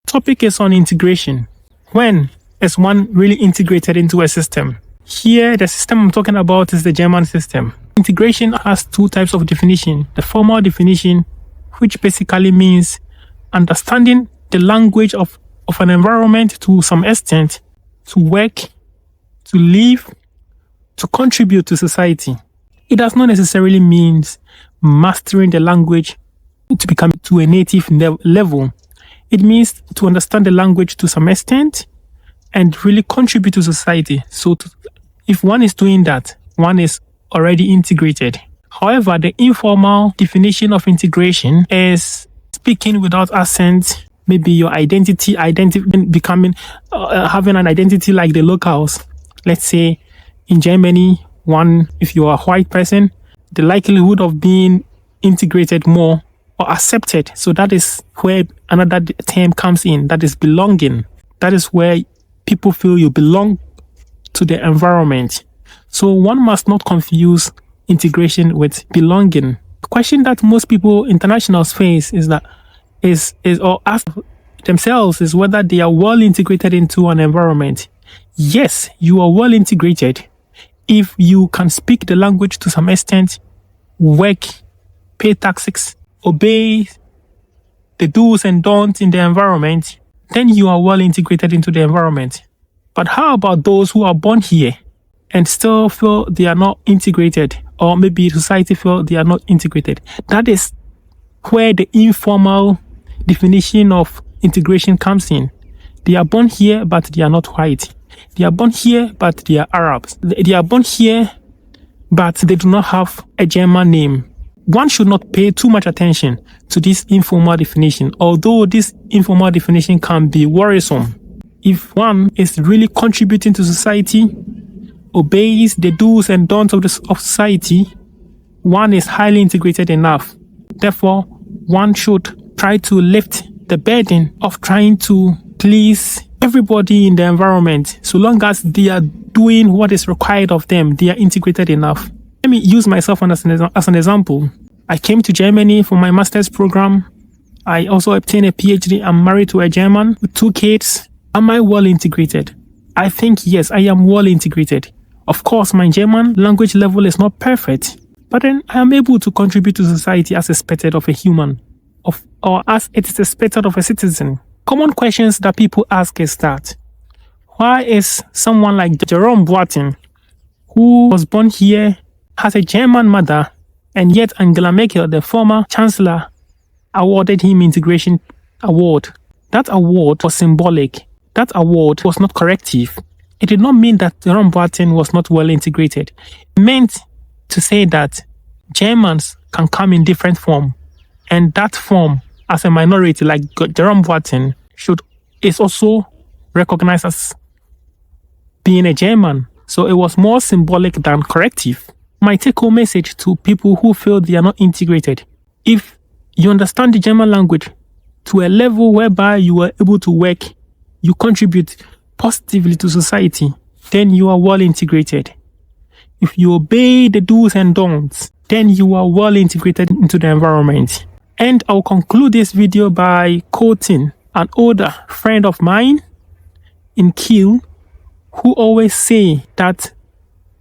Topic is on integration. When is one really integrated into a system? Here, the system I'm talking about is the German system. Integration has two types of definition. The formal definition, which basically means understanding the language of an environment to some extent, to work, to live, to contribute to society. It does not necessarily mean mastering the language to become to a native level. It means to understand the language to some extent and really contribute to society. So if one is doing that, one is already integrated. However, the informal definition of integration is speaking without accent, maybe your identity becoming, having an identity like the locals. Let's say in Germany, if you are a white person, the likelihood of being integrated more or accepted. So that is where another term comes in, that is belonging. That is where people feel you belong to the environment. So one must not confuse integration with belonging. The question that most people, internationals, face is or ask themselves is whether they are well integrated into an environment. Yes, you are well integrated if you can speak the language to some extent, work, pay taxes, obey the do's and don'ts in the environment, then you are well integrated into the environment. But how about those who are born here and still feel they are not integrated, or maybe society feel they are not integrated? That is where the informal definition of integration comes in. They are born here, but they are not white. They are born here, but they are Arabs. They are born here, but they do not have a German name. One should not pay too much attention to this informal definition, although this informal definition can be worrisome. If one is really contributing to society, obeys the do's and don'ts of society, one is highly integrated enough. Therefore, one should try to lift the burden of trying to please everybody in the environment. So long as they are doing what is required of them, they are integrated enough. Let me use myself as an example. I came to Germany for my master's program. I also obtained a PhD. I'm married to a German with 2 kids. Am I well integrated? I think yes, I am well integrated. Of course, my German language level is not perfect, but then I am able to contribute to society as expected of a human, or as it is expected of a citizen. Common questions that people ask is that, why is someone like Jerome Boateng, who was born here, has a German mother, and yet Angela Merkel, the former chancellor, awarded him integration award? That award was symbolic. That award was not corrective. It did not mean that Jerome Boateng was not well integrated. It meant to say that Germans can come in different form, and that form, as a minority like Jerome Boateng, is also recognized as being a German. So it was more symbolic than corrective. My take-home message to people who feel they are not integrated: if you understand the German language to a level whereby you are able to work, you contribute positively to society, then you are well integrated. If you obey the do's and don'ts, then you are well integrated into the environment. And I'll conclude this video by quoting an older friend of mine in Kiel, who always say that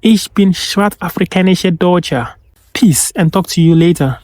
Ich bin Schwarzafrikanische Deutscher. Peace, and talk to you later.